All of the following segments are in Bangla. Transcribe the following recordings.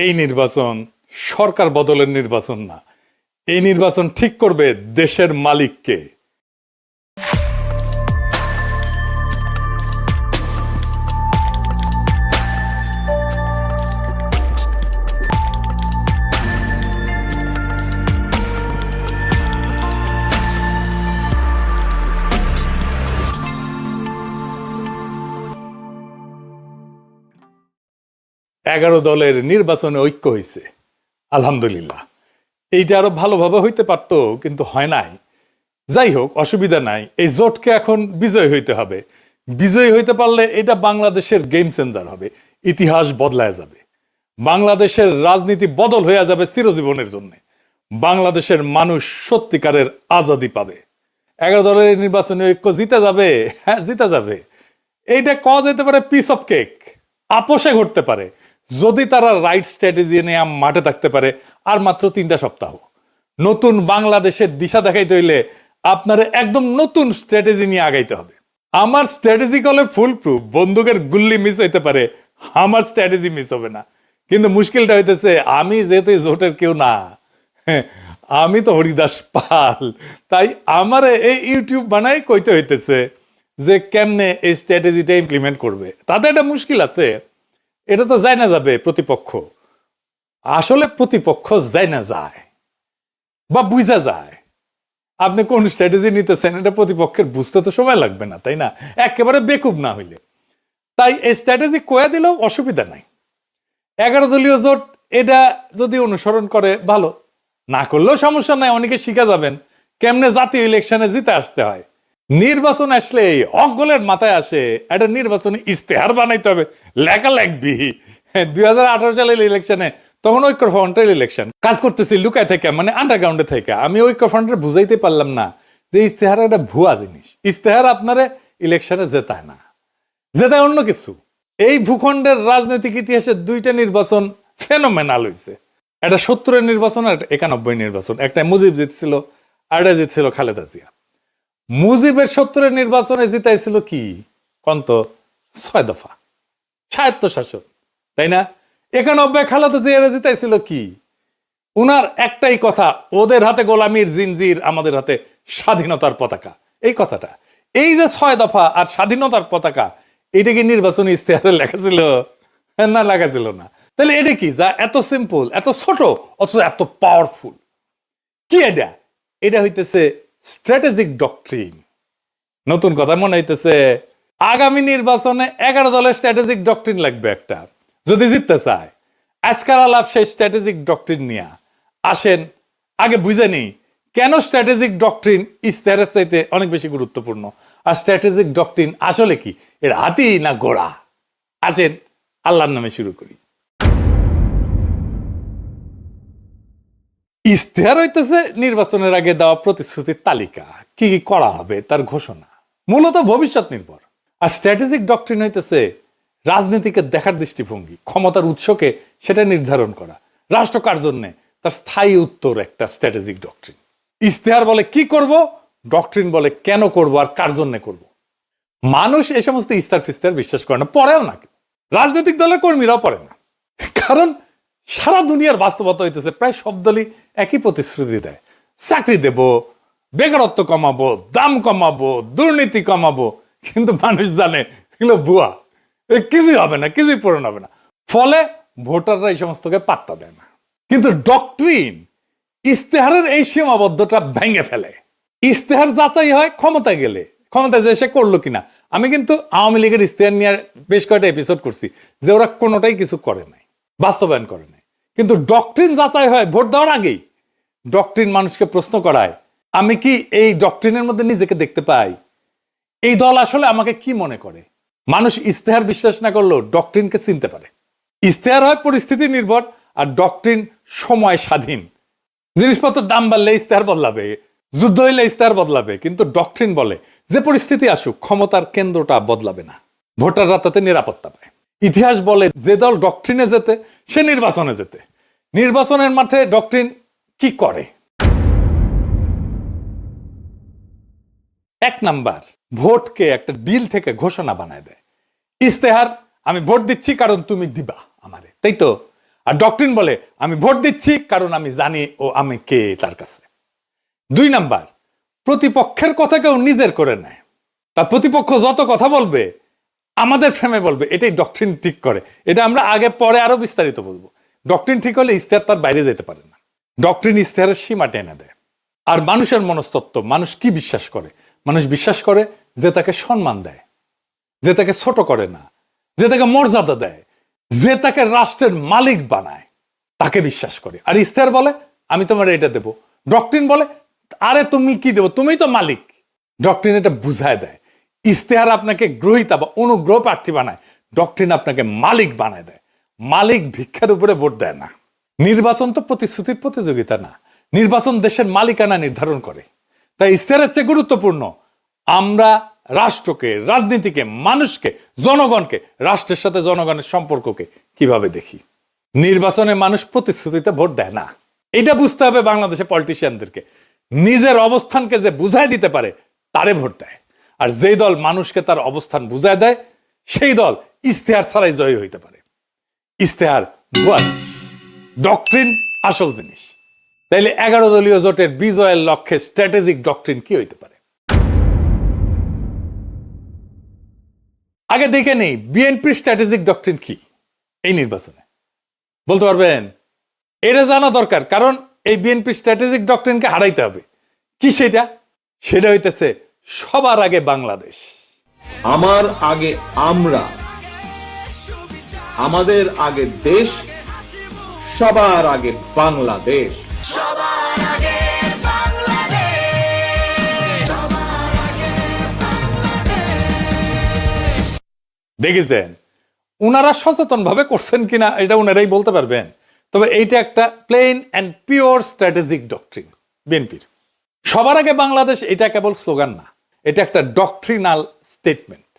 এই নির্বাচন সরকার বদলের নির্বাচন না, এই নির্বাচন ঠিক করবে দেশের মালিককে। এগারো দলের নির্বাচনে ঐক্য হয়েছে, আলহামদুলিল্লাহ। এইটা আরো ভালোভাবে হইতে পারতো, কিন্তু হয় নাই। যাই হোক, অসুবিধা নাই। এই জোটকে এখন বিজয় হইতে হবে। বিজয়ী হইতে পারলে এটা বাংলাদেশের গেম চেঞ্জার হবে, ইতিহাস বদলায় যাবে, বাংলাদেশের রাজনীতি বদল হয়ে যাবে চিরজীবনের জন্য। বাংলাদেশের মানুষ সত্যিকারের আজাদি পাবে। এগারো দলের নির্বাচনে ঐক্য জিতে যাবে, হ্যাঁ জিতে যাবে। এইটা কওয়া যেতে পারে পিস অফ কেক, আপোষে ঘটতে পারে যদি তারা রাইট স্ট্র্যাটেজি নিয়ে মাঠে থাকতে পারে। আর মাত্র 3টা সপ্তাহ। নতুন বাংলাদেশের দিশা দেখাইতে হইলে আপনার একদম নতুন স্ট্র্যাটেজি নিয়ে আগাইতে হবে। আমার স্ট্র্যাটেজি কলে ফুল প্রুফ, বন্দুকের গুল্লি মিস হইতে পারে, আমার স্ট্র্যাটেজি মিস হবে না। কিন্তু মুশকিলটা হইতেছে, আমি যেহেতু জোটের কেউ না, আমি তো হরিদাস পাল, তাই আমার এই ইউটিউব বানাই কইতে হইতেছে যে কেমনে এই স্ট্র্যাটেজিটা ইমপ্লিমেন্ট করবে। তাতে একটা মুশকিল আছে, এটা তো যায় না যাবে প্রতিপক্ষ। আসলে প্রতিপক্ষ যায় না যায় বা বুঝা যায় আপনি কোন স্ট্র্যাটেজি নিতেছেন, এটা প্রতিপক্ষের বুঝতে তো সময় লাগবে না, তাই না? একেবারে বেকুব না হইলে। তাই এই স্ট্র্যাটেজি কয়া দিলেও অসুবিধা নাই। 11 দলীয় জোট এটা যদি অনুসরণ করে ভালো, না করলেও সমস্যা নাই। অনেকে শিখা যাবেন কেমনে জাতীয় ইলেকশনে জিতে আসতে হয়। নির্বাচন আসলে অগলের মাথায় আসে একটা নির্বাচনী ইস্তেহার বানাইতে হবে, লেখা লাগবি। 2018 সালের ইলেকশনে তখন ঐক্যফ্রন্টের ইলেকশন কাজ করতেছি লুকায় থেকে, মানে আন্ডারগ্রাউন্ডে থেকে। আমি ঐক্যফ্রন্টের বুঝাইতে পারলাম না যে ইস্তেহার একটা ভুয়া জিনিস। ইস্তেহার আপনারে ইলেকশনে জেতায় না, জেতায় অন্য কিছু। এই ভূখণ্ডের রাজনৈতিক ইতিহাসে 2টা নির্বাচন ফেনোমেনাল হয়েছে। একটা 70-এর নির্বাচন আর 91 নির্বাচন। একটা মুজিব জিতছিল, আর একটা জিতছিল খালেদা জিয়া। মুজিবের 70-এর নির্বাচনে জিতাইছিল কি কন্ত 6 দফা স্বায়ত্তশাসন, তাই না? 91 খালেদা জিয়া জিতাইছিল কি? উনার একটাই কথা, ওদের হাতে গোলামির জিনজির, আমাদের হাতে স্বাধীনতার পতাকা। এই কথাটা, এই যে 6 দফা আর স্বাধীনতার পতাকা, এটা কি নির্বাচনী ইস্তেহারে লেখা ছিল? না, লেখা ছিল না। তাহলে এটা কি যা এত সিম্পল, এত ছোট, অথচ এত পাওয়ারফুল? কি এটা? এটা হইতেছে স্ট্র্যাটেজিক ডক্ট্রিন। নতুন কথা মনে হইতেছে, আগামী নির্বাচনে 11 দলের স্ট্র্যাটেজিক ডক্ট্রিন লাগবে একটা, যদি জিততে চায়। আজকাল আলাপ সেই স্ট্র্যাটেজিক ডক্ট্রিন নিয়ে আসেন। আগে বুঝে নেই কেন স্ট্র্যাটেজিক ডক্ট্রিন ইস্তেহারের চাইতে অনেক বেশি গুরুত্বপূর্ণ। আর স্ট্র্যাটেজিক ডক্ট্রিন আসলে কি, এর হাতি না ঘোড়া? আসেন আল্লাহর নামে শুরু করি। ইস্তেহার হইতেছে নির্বাচনের আগে দেওয়া প্রতিশ্রুতির তালিকা, কি কি করা হবে তার ঘোষণা, মূলত ভবিষ্যৎ নির্ভর। আর স্ট্র্যাটেজিক ডক্ট্রিন হইতেছে রাজনীতিকে দেখার দৃষ্টিভঙ্গি, ক্ষমতার উৎসকে সেটা নির্ধারণ করা, রাষ্ট্র কার জন্য, তার স্থায়ী উত্তর একটা স্ট্র্যাটেজিক ডক্ট্রিন। ইস্তেহার বলে কি করব, ডক্ট্রিন বলে কেন করব আর কার জন্য করব। মানুষ এই সমস্ত ইস্তার ফিস্তার বিশ্বাস করে না, পড়েও না। রাজনৈতিক দলের কর্মীরাও পড়ে না, কারণ সারা দুনিয়ার বাস্তবতা হইতেছে প্রায় সব দলই একই প্রতিশ্রুতি দেয়। চাকরি দেব, বেকারত্ব কমাবো, দাম কমাবো, দুর্নীতি কমাবো। কিন্তু মানুষ জানে এগুলো ভুয়া, কিছুই হবে না, কিছুই পূরণ হবে না। ফলে ভোটাররা এই সমস্তকে পাত্তা দেয় না। কিন্তু ডক্ট্রিন ইস্তেহারের এই সীমাবদ্ধতা ভেঙে ফেলে। ইস্তেহার যাচাই হয় ক্ষমতায় গেলে, ক্ষমতায় যে সে করলো কিনা। আমি কিন্তু আওয়ামী লীগের ইস্তেহার নিয়ে বেশ কয়েকটা এপিসোড করছি যে ওরা কোনোটাই কিছু করে নাই, বাস্তবায়ন করে নাই। কিন্তু ডক্ট্রিন যাচাই হয় ভোট দেওয়ার আগেই। ডক্ট্রিন মানুষকে প্রশ্ন করায়, আমি কি এই ডক্ট্রিনের মধ্যে নিজেকে দেখতে পাই? এই দল আসলে আমাকে কি মনে করে? মানুষ ইস্তেহার বিশ্বাস না করলেও ডক্ট্রিনকে চিনতে পারে। ইস্তেহার হয় পরিস্থিতি নির্ভর, আর ডক্ট্রিন সময় স্বাধীন। জিনিসপত্রের দাম বাড়লে ইস্তেহার বদলাবে, যুদ্ধ হইলে ইস্তেহার বদলাবে, কিন্তু ডক্ট্রিন বলে যে পরিস্থিতি আসুক ক্ষমতার কেন্দ্রটা বদলাবে না, ভোটাররা তাতে নিরাপত্তা পায়। ইতিহাস বলে যে দল ডক্ট্রিনে যেতে সে নির্বাচনে যেতে। নির্বাচনের মাঠে ডক্ট্রিন কি করে? 1 নাম্বার, ভোটকে একটা বিল থেকে ঘোষণা বানায় দেয়। ইস্তেহার, আমি ভোট দিচ্ছি কারণ তুমি দিবা আমারে, তাই তো? আর ডক্ট্রিন বলে আমি ভোট দিচ্ছি কারণ আমি জানি ও আমি কে তার কাছে। 2 নাম্বার, প্রতিপক্ষের কথা কেউ নিজের করে নেয়। তার প্রতিপক্ষ যত কথা বলবে আমাদের ফ্রেমে বলবে, এটাই ডক্ট্রিন ঠিক করে। এটা আমরা আগে পরে আরো বিস্তারিত বলবো। ডক্ট্রিন ঠিক হলে ইশতেহার তার বাইরে যেতে পারে না। ডক্ট্রিন ইশতেহারের সীমা টেনে দেয়। আর মানুষের মনস্তত্ত্ব, মানুষ কি বিশ্বাস করে? মানুষ বিশ্বাস করে যে তাকে সম্মান দেয়, যে তাকে ছোট করে না, যে তাকে মর্যাদা দেয়, যে তাকে রাষ্ট্রের মালিক বানায়, তাকে বিশ্বাস করে। আর ইশতেহার বলে আমি তোমার এটা দেব। ডক্ট্রিন বলে আরে তুমি কি দেবো, তুমি তো মালিক। ডক্ট্রিন এটা বুঝায় দেয়। ইশতেহার আপনাকে গ্রহীতা বা অনুগ্রহ প্রার্থী বানায়, ডক্ট্রিন আপনাকে মালিক বানায় দেয়। মালিক ভিক্ষার উপরে ভোট দেয় না। নির্বাচন তো প্রতিশ্রুতির প্রতিযোগিতা না, নির্বাচন দেশের মালিকানা নির্ধারণ করে। তাই ইশতেহারের চেয়ে গুরুত্বপূর্ণ আমরা রাষ্ট্রকে, রাজনীতিকে, মানুষকে, জনগণকে, রাষ্ট্রের সাথে জনগণের সম্পর্ককে কিভাবে দেখি। নির্বাচনে মানুষ প্রতিশ্রুতিতে ভোট দেয় না, এটা বুঝতে হবে বাংলাদেশের পলিটিশিয়ানদেরকে। নিজের অবস্থানকে যে বুঝাই দিতে পারে তারে ভোট দেয়। আর যেই দল মানুষকে তার অবস্থান বুঝায় দেয় সেই দল ইশতেহার ছাড়াই জয়ী হইতে পারে। ইশতেহার ভুয়া জিনিস, ডক্ট্রিন আসল জিনিস। তাইলে 11 দলীয় জোটের বিজয়ের লক্ষ্যে স্ট্র্যাটেজিক ডক্ট্রিন কি হইতে পারে? আগে দেখে নেই বিএনপির স্ট্র্যাটেজিক ডক্ট্রিন কি এই নির্বাচনে, বলতে পারবেন? এটা জানা দরকার, কারণ এই বিএনপি স্ট্র্যাটেজিক ডক্ট্রিনকে হারাইতে হবে। কি সেটা? সেটা হইতেছে সবার আগে বাংলাদেশ, আমার আগে আমরা, আমাদের আগে দেশ, সবার আগে বাংলাদেশ। দেখেছেন উনারা সচেতন ভাবে করছেন কিনা এটা উনারাই বলতে পারবেন। তবে এইটা একটা plain and pure strategic doctrine বিএনপির। সবার আগে বাংলাদেশ এটা কেবল স্লোগান না, এটা একটা ডক্ট্রিনাল স্টেটমেন্ট।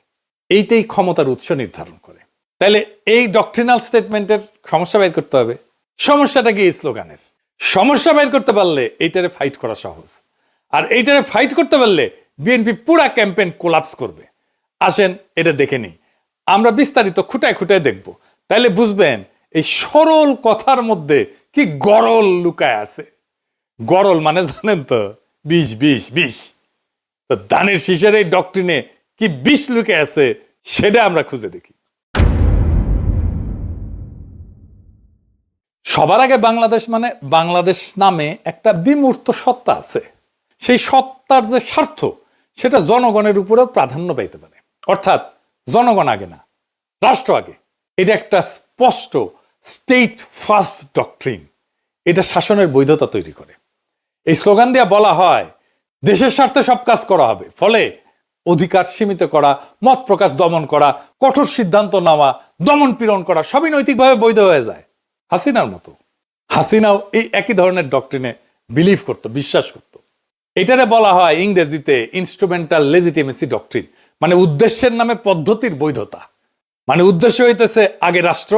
এইটাই ক্ষমতার উৎস নির্ধারণ করে। তাহলে এই ডক্ট্রিনাল স্টেটমেন্টের সমস্যা বের করতে হবে। সমস্যাটা কি এই স্লোগানের? সমস্যা বের করতে পারলে এইটারে ফাইট করা সহজ। আর এইটারে ফাইট করতে পারলে বিএনপি পুরা ক্যাম্পেইন কোলাপস করবে। আসেন এটা দেখে নিই, আমরা বিস্তারিত খুঁটায় খুঁটায় দেখব। তাইলে বুঝবেন এই সরল কথার মধ্যে কি গরল লুকায় আছে। গরল মানে জানেন তো, বিষ বিষ বিষ। তো দানের শীষের এই ডক্ট্রিনে কি বিষ লুকে আছে সেটা আমরা খুঁজে দেখি। সবার আগে বাংলাদেশ মানে বাংলাদেশ নামে একটা বিমূর্ত সত্তা আছে। সেই সত্তার যে স্বার্থ সেটা জনগণের উপরেও প্রাধান্য পাইতে পারে। অর্থাৎ জনগণ আগে না, রাষ্ট্র আগে। এটা একটা স্পষ্ট স্টেট ফার্স্ট ডক্ট্রিন। এটা শাসনের বৈধতা তৈরি করে। এই স্লোগান দিয়ে বলা হয় দেশের স্বার্থে সব কাজ করা হবে, ফলে অধিকার সীমিত করা, মত প্রকাশ দমন করা, কঠোর সিদ্ধান্ত নেওয়া, দমন পীড়ন করা সবই নৈতিকভাবে বৈধ হয়ে যায়। হাসিনার মতো। হাসিনাও এই একই ধরনের ডক্ট্রিনে বিলিভ করত, বিশ্বাস করত। এটারে বলা হয় ইংরেজিতে ইনস্ট্রুমেন্টাল লেজিটিমেসি ডক্ট্রিন, মানে উদ্দেশ্যের নামে পদ্ধতির বৈধতা। মানে উদ্দেশ্য হইতেছে আগে রাষ্ট্র,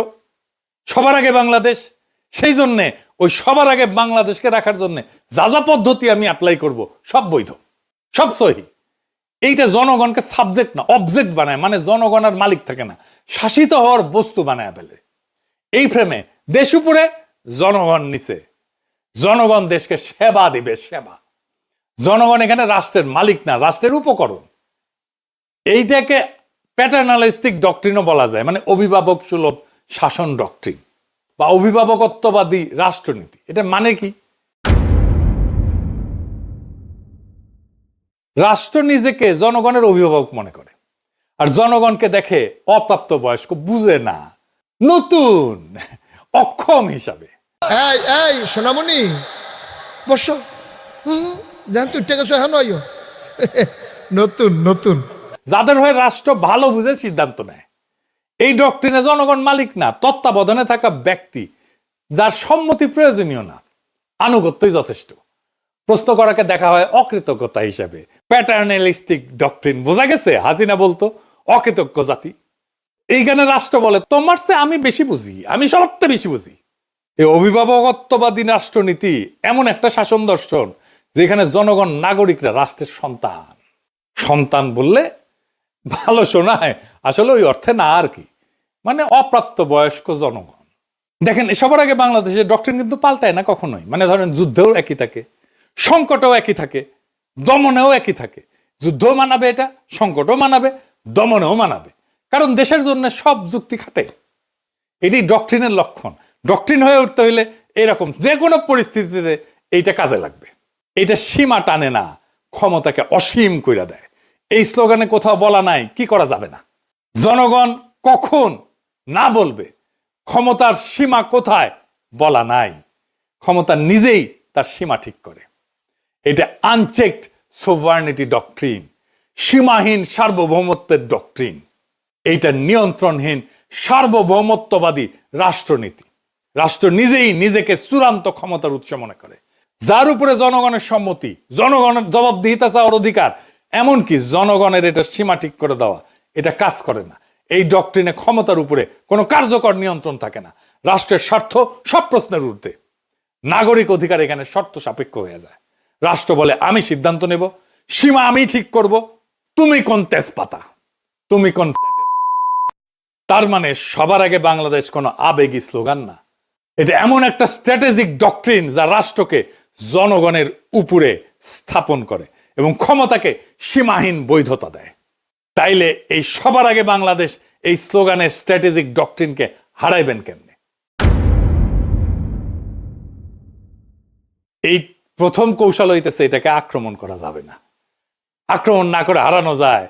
সবার আগে বাংলাদেশ। সেই জন্যে ওই সবার আগে বাংলাদেশকে রাখার জন্য যা যা পদ্ধতি আমি অ্যাপ্লাই করব সব বৈধ, সব সহি। এইটা জনগণকে সাবজেক্ট না অবজেক্ট বানায়, মানে জনগণ আর মালিক থাকে না, শাসিত হওয়ার বস্তু বানায় ফেলে। এই ফ্রেমে দেশ উপরে, জনগণ নিচে। জনগণ দেশকে সেবা দিবে, সেবা। জনগণ এখানে রাষ্ট্রের মালিক না, রাষ্ট্রের উপকরণ। এইটাকে প্যাটার্নালিস্টিক ডক্ট্রিনও বলা যায়, মানে অভিভাবক সুলভ শাসন ডক্ট্রিন বা অভিভাবকত্ববাদী রাষ্ট্রনীতি। এটা মানে কি? রাষ্ট্র নিজেকে জনগণের অভিভাবক মনে করে, আর জনগণকে দেখে অপ্রাপ্ত বয়স্ক, বুঝে না, নতুন, অক্ষম হিসাবে। এই এই সোনামণি বসো, জান তুই টেকে এখন নতুন নতুন। যাদের হয়ে রাষ্ট্র ভালো বুঝে সিদ্ধান্ত নেয়। এই ডক্ট্রিনে জনগণ মালিক না, তত্ত্বাবধানে থাকা ব্যক্তি, যার সম্মতি প্রয়োজনীয় না, আনুগত্যই যথেষ্ট। প্রশ্ন করাকে দেখা হয় অকৃতজ্ঞতা হিসেবে। Paternalistic doctrine. বোঝা গেছে হাসিনা বলতো অকৃতজ্ঞ জাতি। এইখানে রাষ্ট্র বলে তোমার চেয়ে আমি বেশি বুঝি, আমি সবচেয়ে বেশি বুঝি। এই অভিভাবকত্ববাদী রাষ্ট্রনীতি এমন একটা শাসন দর্শন যেখানে জনগণ নাগরিকরা রাষ্ট্রের সন্তান। সন্তান বললে ভালো শোনায়, আসলে ওই অর্থে না আর কি, মানে অপ্রাপ্ত বয়স্ক জনগণ। দেখেন সবার আগে বাংলাদেশের ডক্টরিন কিন্তু পাল্টায় না কখনোই, মানে ধরেন যুদ্ধেও একই থাকে, সংকটেও একই থাকে, দমনেও একই থাকে। যুদ্ধও মানাবে, এটা সংকটও মানাবে, দমনেও মানাবে, কারণ দেশের জন্য সব যুক্তি খাটে। এটি ডক্টরিনের লক্ষণ। ডক্টরিন হয়ে উঠতে হইলে এরকম যে কোনো পরিস্থিতিতে এইটা কাজে লাগবে। এটা সীমা টানে না, ক্ষমতাকে অসীম কইরা দেয়। এই স্লোগানে কোথাও বলা নাই কি করা যাবে না, জনগণ কখন না বলবে, ক্ষমতার সীমা কোথায় বলা নাই। ক্ষমতা নিজেই তার সীমা ঠিক করে। এটা আনচেকড সোভার্নিটি ডক্ট্রিন, সীমাহীন সার্বভৌমত্বের ডক্ট্রিন। এইটা নিয়ন্ত্রণহীন সার্বভৌমত্ববাদী রাষ্ট্রনীতি। রাষ্ট্র নিজেই নিজেকে চূড়ান্ত ক্ষমতার উৎস মনে করে, যার উপরে জনগণের সম্মতি, জনগণের জবাবদিহিতা চাওয়ার অধিকার, এমনকি জনগণের এটা সীমা ঠিক করে দেওয়া, এটা কাজ করে না। এই ডক্ট্রিনে ক্ষমতার উপরে কোনো কার্যকর নিয়ন্ত্রণ থাকে না। রাষ্ট্রের স্বার্থ সব প্রশ্নের ঊর্ধ্বে। নাগরিক অধিকার এখানে শর্ত সাপেক্ষ হয়ে যায়। রাষ্ট্র বলে আমি সিদ্ধান্ত নেব, সীমা আমি ঠিক করব, তুমি কোন তেজপাতা, তুমি কোন। তার মানে সবার আগে বাংলাদেশ কোনো আবেগী স্লোগান না, এটা এমন একটা স্ট্র্যাটেজিক ডক্ট্রিন যা রাষ্ট্রকে জনগণের উপরে স্থাপন করে এবং ক্ষমতাকে সীমাহীন বৈধতা দেয়। তাইলে এই সবার আগে বাংলাদেশ এই স্লোগানের স্ট্র্যাটেজিক ডক্ট্রিনকে হারাইবেন কেমনে? এই প্রথম কৌশল হইতেছে এটাকে আক্রমণ করা যাবে না। আক্রমণ না করে হারানো যায়,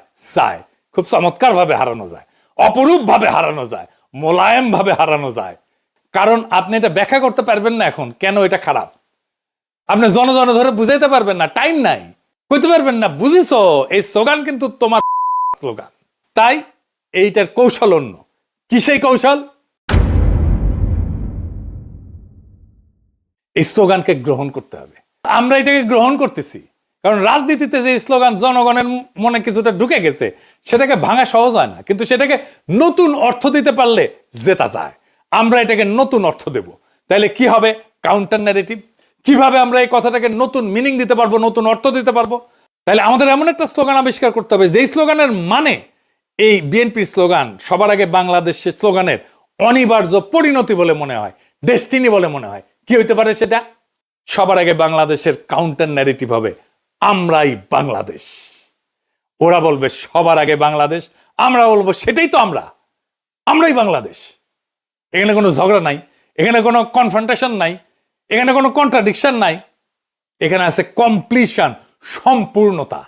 খুব চমৎকার ভাবে হারানো যায়, অপরূপ ভাবে হারানো যায়, মোলায়েম ভাবে হারানো যায়। কারণ আপনি এটা ব্যাখ্যা করতে পারবেন না এখন কেন এটা খারাপ। আপনি জন ধরে বুঝাইতে পারবেন না, টাইম নাই, কইতে পারবেন না বুঝিছো এই স্লোগান কিন্তু তোমার স্লোগান। তাই এইটার কৌশল অন্য। কি সেই কৌশল? এই স্লোগানকে গ্রহণ করতে হবে। আমরা এটাকে গ্রহণ করতেছি কারণ রাজনীতিতে যে স্লোগান জনগণের মনে কিছুটা ঢুকে গেছে, সেটাকে ভাঙা সহজ হয় না, কিন্তু সেটাকে নতুন অর্থ দিতে পারলে জেতা যায়। আমরা এটাকে নতুন অর্থ দেব। তাইলে কি হবে? Counter narrative. কিভাবে আমরা এই কথাটাকে নতুন মিনিং দিতে পারবো, নতুন অর্থ দিতে পারবো? তাহলে আমাদের এমন একটা স্লোগান আবিষ্কার করতে হবে যেই স্লোগানের মানে এই বিএনপির স্লোগান সবার আগে বাংলাদেশের স্লোগানের অনিবার্য পরিণতি বলে মনে হয়, ডেস্টিনি বলে মনে হয়। কি হইতে পারে সেটা? সবার আগে বাংলাদেশের কাউন্টার ন্যারেটিভ হবে আমরাই বাংলাদেশ। ওরা বলবে সবার আগে বাংলাদেশ, আমরা বলবো সেটাই তো আমরাই বাংলাদেশ। এখানে কোনো ঝগড়া নাই, এখানে কোনো কনফ্রন্টেশন নাই, এখানে কোনো কন্ট্রাডিকশন নাই, এখানে আছে কমপ্লিশন, সম্পূর্ণতা।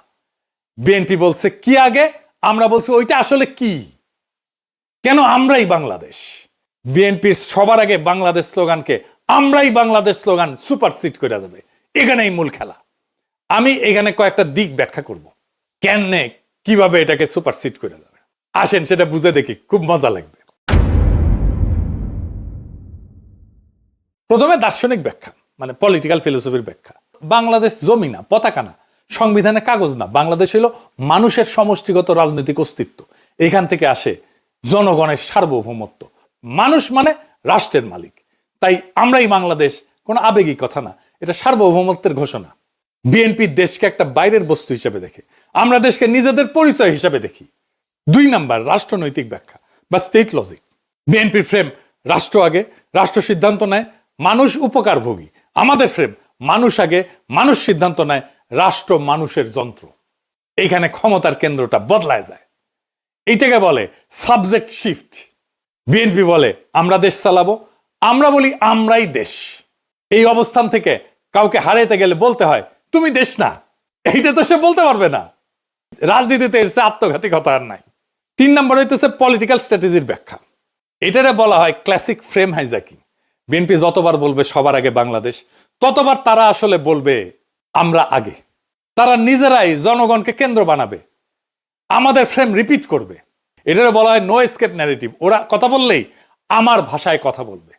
বিএনপি বলছে কি আগে, আমরা বলছি ওইটা আসলে কি, কেন আমরাই বাংলাদেশ। বিএনপির সবার আগে বাংলাদেশ স্লোগানকে আমরাই বাংলাদেশ স্লোগান সুপারসিড করে যাবে। এখানেই মূল খেলা। আমি এখানে কয়েকটা দিক ব্যাখ্যা করব কেনে কিভাবে এটাকে সুপারসিড করে যাবে। আসেন সেটা বুঝে দেখি, খুব মজা লাগবে। প্রথমে দার্শনিক ব্যাখ্যা, মানে পলিটিক্যাল ফিলোসফির ব্যাখ্যা। বাংলাদেশ জমি না, পতাকা না, সংবিধানে কাগজ না, বাংলাদেশ হলো মানুষের সমষ্টিগত রাজনৈতিক অস্তিত্ব। এখান থেকে আসে জনগণের সার্বভৌমত্ব। মানুষ মানে রাষ্ট্রের মালিক। তাই আমরাই বাংলাদেশ কোনো আবেগিক কথা না, এটা সার্বভৌমত্বের ঘোষণা। বিএনপি দেশকে একটা বাইরের বস্তু হিসেবে দেখে, আমরা দেশকে নিজেদের পরিচয় হিসেবে দেখি। 2 নাম্বার রাষ্ট্রনৈতিক ব্যাখ্যা বা স্টেট লজিক। বিএনপির ফ্রেম রাষ্ট্র আগে, রাষ্ট্র সিদ্ধান্ত নেয়, মানুষ উপকারভোগী। আমাদের ফ্রেম মানুষ আগে, মানুষ সিদ্ধান্ত নেয়, রাষ্ট্র মানুষের যন্ত্র। এইখানে ক্ষমতার কেন্দ্রটা বদলায় যায়। এইটাকে বলে সাবজেক্ট শিফট। বিএনপি বলে আমরা দেশ চালাবো, আমরা বলি আমরাই দেশ। এই অবস্থান থেকে কাউকে হারাইতে গেলে বলতে হয় তুমি দেশ না, এইটা তো সে বলতে পারবে না। রাজনীতিতে এর চেয়ে আত্মঘাতী কথা আর নাই। 3 নম্বর হইতেছে পলিটিক্যাল স্ট্র্যাটেজির ব্যাখ্যা। এটারে বলা হয় ক্লাসিক ফ্রেম হাইজ্যাকিং। বিএনপি যতবার বলবে সবার আগে বাংলাদেশ, ততবার তারা আসলে বলবে আমরা আগে। তারা নিজেরাই জনগণকে কেন্দ্র বানাবে, আমাদের ফ্রেম রিপিট করবে। এটারে বলা হয় নো এসকেপ ন্যারেটিভ। ওরা কথা বললেই আমার ভাষায় কথা বলবে।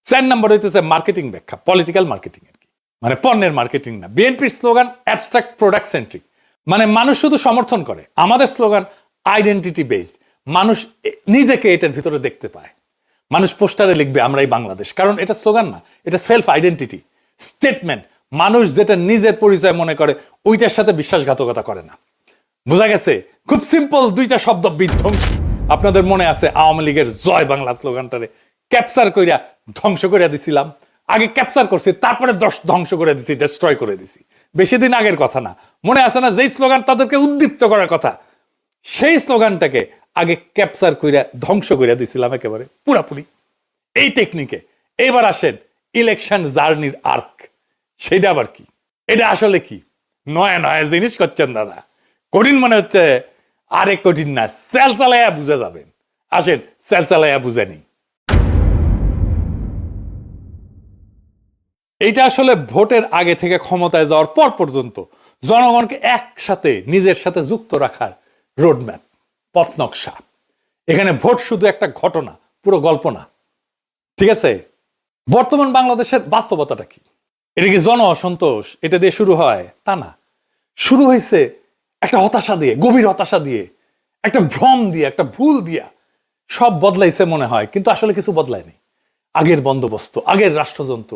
4 নম্বর হইতেছে মার্কেটিং ব্যাখ্যা, পলিটিক্যাল মার্কেটিং আর কি, মানে পণ্যের মার্কেটিং না। বিএনপির স্লোগান অ্যাবস্ট্রাক্ট প্রোডাক্ট সেন্ট্রিক, মানে মানুষ শুধু সমর্থন করে। আমাদের স্লোগান আইডেন্টিটি বেসড, মানুষ নিজেকে এটার ভিতরে দেখতে পায়। মানুষ পোস্টারে লিখবে আমরাই বাংলাদেশ, কারণ এটা স্লোগান না, এটা সেলফ আইডেন্টিটি স্টেটমেন্ট। মানুষ যেটা নিজের পরিচয় মনে করে ওইটার সাথে বিশ্বাসঘাতকতা করে না। বোঝা গেছে? খুব সিম্পল 2টা শব্দ, বিধ্বংসী। আপনাদের মনে আছে আওয়ামী লীগের জয় বাংলা স্লোগানটারে ক্যাপচার কইরা ধ্বংস করে দিছিলাম। আগে ক্যাপচার করছি, তারপরে ধ্বংস করে দিছি, ডেস্ট্রয় করে দিছি। বেশি দিন আগের কথা না, মনে আছে না যেই স্লোগান তাদেরকে উদ্দীপ্ত করার কথা, সেই স্লোগানটাকে আগে ক্যাপচার কইরা ধ্বংস করে দিছিলাম একেবারে পুরাপুরি। এই টেকনিকে এবার আসেন ইলেকশন জার্নির আর্ক, সেটা আবার কি? এটা আসলে কি? নয়া নয়া জিনিস করছেন দাদা, কঠিন মনে হচ্ছে। আরে কঠিন না, সেল চালাইয়া বুঝে যাবেন। আসেন সেল চালাইয়া বুঝে নেই। এইটা আসলে ভোটের আগে থেকে ক্ষমতায় যাওয়ার পর পর্যন্ত জনগণকে একসাথে নিজের সাথে যুক্ত রাখার রোডম্যাপ, পথ নকশা। এখানে ভোট শুধু একটা ঘটনা, পুরো গল্প না, ঠিক আছে? বর্তমান বাংলাদেশের বাস্তবতাটা কি? এটা কি জন অসন্তোষ এটা দিয়ে শুরু হয়? তা না, শুরু হয়েছে একটা হতাশা দিয়ে, গভীর হতাশা দিয়ে, একটা ভ্রম দিয়ে, একটা ভুল দিয়া। সব বদলাইছে মনে হয়, কিন্তু আসলে কিছু বদলায়নি। আগের বন্দোবস্ত, আগের রাষ্ট্রযন্ত্র,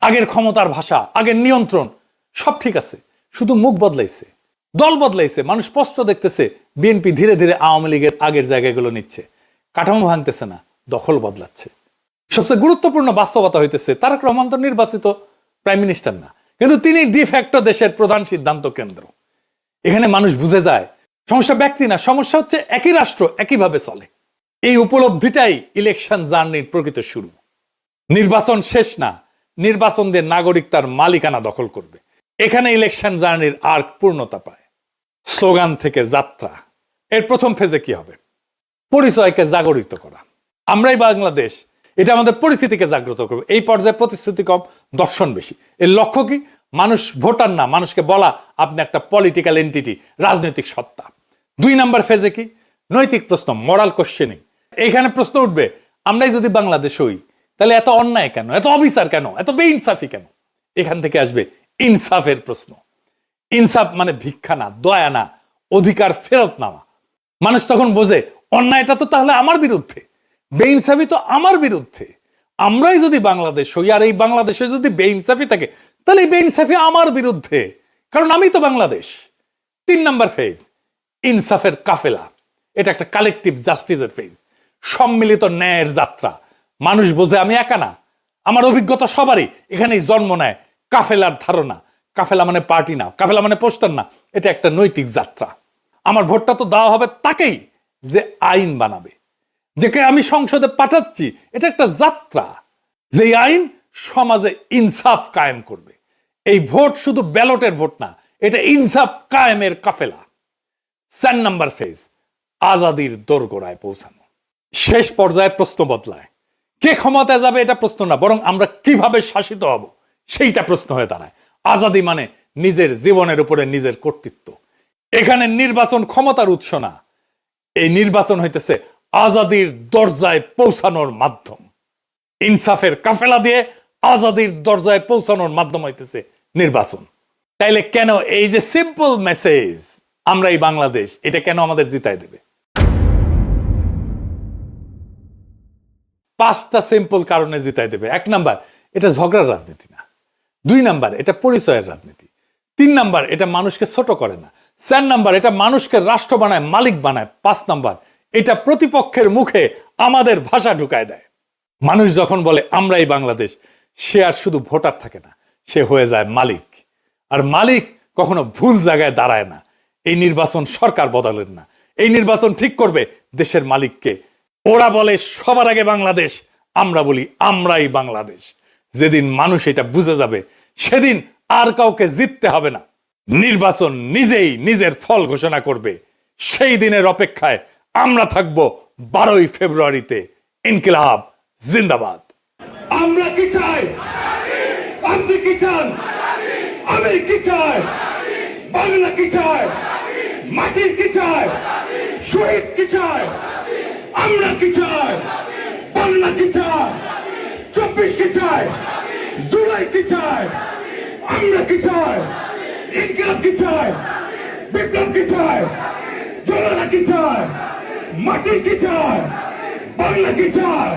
আগের ক্ষমতার ভাষা, আগের নিয়ন্ত্রণ সব ঠিক আছে, শুধু মুখ বদলাইছে, দল বদলাইছে। মানুষ স্পষ্ট দেখতেছে বিএনপি ধীরে ধীরে আওয়ামী লীগের আগের জায়গাগুলো নিচ্ছে, কাঠামো ভাঙতেছে না, দখল বদলাচ্ছে। সবচেয়ে গুরুত্বপূর্ণ বাস্তবতা হইতেছে তারেক রহমান তো নির্বাচিত প্রাইম মিনিস্টার না, কিন্তু তিনি ডিফ্যাক্টো দেশের প্রধান সিদ্ধান্ত কেন্দ্র। এখানে মানুষ বুঝে যায় সমস্যা ব্যক্তি না, সমস্যা হচ্ছে একই রাষ্ট্র একইভাবে চলে। এই উপলব্ধিটাই ইলেকশন জার্নির প্রকৃত শুরু। নির্বাচন শেষ না, নির্বাচন দিয়ে নাগরিক তার মালিকানা দখল করবে। এখানে ইলেকশন জার্নির আর্ক পূর্ণতা পায়। স্লোগান থেকে যাত্রা। এর প্রথম ফেজে কি হবে? পরিচয়কে জাগরিত করা। আমরাই বাংলাদেশ, এটা আমাদের পরিস্থিতিকে জাগ্রত করবে। এই পর্যায়ে প্রতিশ্রুতি কম, দর্শন বেশি। এর লক্ষ্য কি? মানুষ ভোটার না, মানুষকে বলা আপনি একটা পলিটিক্যাল এন্টিটি, রাজনৈতিক সত্তা। 2 নাম্বার ফেজে কি? নৈতিক প্রশ্ন, মরাল কোশ্চেনিং। এইখানে প্রশ্ন উঠবে, আমরাই যদি বাংলাদেশ হই তাহলে এত অন্যায় কেন, এত অবিচার কেন, এত বেইনসাফি কেন? এখান থেকে আসবে ইনসাফের প্রশ্ন। ইনসাফ মানে ভিক্ষা না, দয়া না, অধিকার ফেরত নেওয়া। মানুষ তখন বোঝে অন্যায়টা তো তাহলে আমার বিরুদ্ধে, বেইনসাফি তো আমার বিরুদ্ধে। আমরাই যদি বাংলাদেশ হই আর এই বাংলাদেশে যদি বেইনসাফি থাকে তাহলে এই বেইনসাফি আমার বিরুদ্ধে, কারণ আমি তো বাংলাদেশ। 3 নাম্বার ফেজ, ইনসাফের কাফেলা। এটা একটা কালেকটিভ জাস্টিসের ফেজ, সম্মিলিত ন্যায়ের যাত্রা। মানুষ বোঝে আমি একা না, আমার অভিজ্ঞতা সবারই। এখানেই জন্ম নেয় কাফেলার ধারণা। কাফেলা মানে পার্টি না, কাফেলা মানে পোস্টার না, এটা একটা নৈতিক যাত্রা। আমার ভোটটা তো দেওয়া হবে তাকেই যে আইন বানাবে, যেকে আমি সংসদে পাঠাচ্ছি। এটা একটা যাত্রা, যে আইন সমাজে ইনসাফ কায়েম করবে। এই ভোট শুধু ব্যালটের ভোট না, এটা ইনসাফ কায়েমের কাফেলা। 4 নাম্বার ফেজ, আজাদির দোরগোড়ায় পৌঁছানো। শেষ পর্যায়ে প্রশ্ন বদলায়। কে ক্ষমতায় যাবে এটা প্রশ্ন না, বরং আমরা কিভাবে শাসিত হব সেইটা প্রশ্ন হয়ে দাঁড়ায়। আজাদি মানে নিজের জীবনের উপরে নিজের কর্তৃত্ব। এখানে নির্বাচন ক্ষমতার উৎস না, এই নির্বাচন হইতেছে আজাদির দরজায় পৌঁছানোর মাধ্যম। ইনসাফের কাফেলা দিয়ে আজাদির দরজায় পৌঁছানোর মাধ্যম হইতেছে নির্বাচন। তাইলে কেন এই যে সিম্পল মেসেজ আমরা এই বাংলাদেশ, এটা কেন আমাদের জিতায় দেবে? 5টা সিম্পল কারণে জিতায় দেবে। 1 নাম্বার, এটা ঝগড়ার রাজনীতি না। 2 নাম্বার, এটা পরিচয়ের রাজনীতি। 3 নাম্বার, এটা মানুষকে ছোট করে না। 4 নাম্বার, এটা মানুষকে রাষ্ট্র বানায়, মালিক বানায়। 5 নাম্বার, এটা প্রতিপক্ষের মুখে আমাদের ভাষা ঢুকায় দেয়। মানুষ যখন বলে আমরাই বাংলাদেশ, সে আর শুধু ভোটার থাকে না, সে হয়ে যায় মালিক। আর মালিক কখনো ভুল জায়গায় দাঁড়ায় না। এই নির্বাচন সরকার বদলের না, এই নির্বাচন ঠিক করবে দেশের মালিককে। ওরা বলে সবার আগে বাংলাদেশ, আমরা বলি আমরাই বাংলাদেশ। যেদিন মানুষ এটা বুঝে যাবে, সেদিন আর কাউকে জিততে হবে না। নির্বাচন নিজেই নিজের ফল ঘোষণা করবে। সেই দিনের অপেক্ষায় আমরা থাকব 12ই ফেব্রুয়ারিতে। ইনকিলাব জিন্দাবাদ। আমরা কি চাই? আপনি কি চান? আমি কি চাই? বাংলা কি চায়? মাটি কি চায়? শহীদ কি চায়? আমরা কি চাই? বাংলা কি চায়? 24 কি চায়? জুলাই কি চায়? আমরা কি চাই? ইনকিলাব কি চায়? বিপ্লব কি চায়? জনতা কি চায়? মাটি কি চায়? বাংলা কি চায়?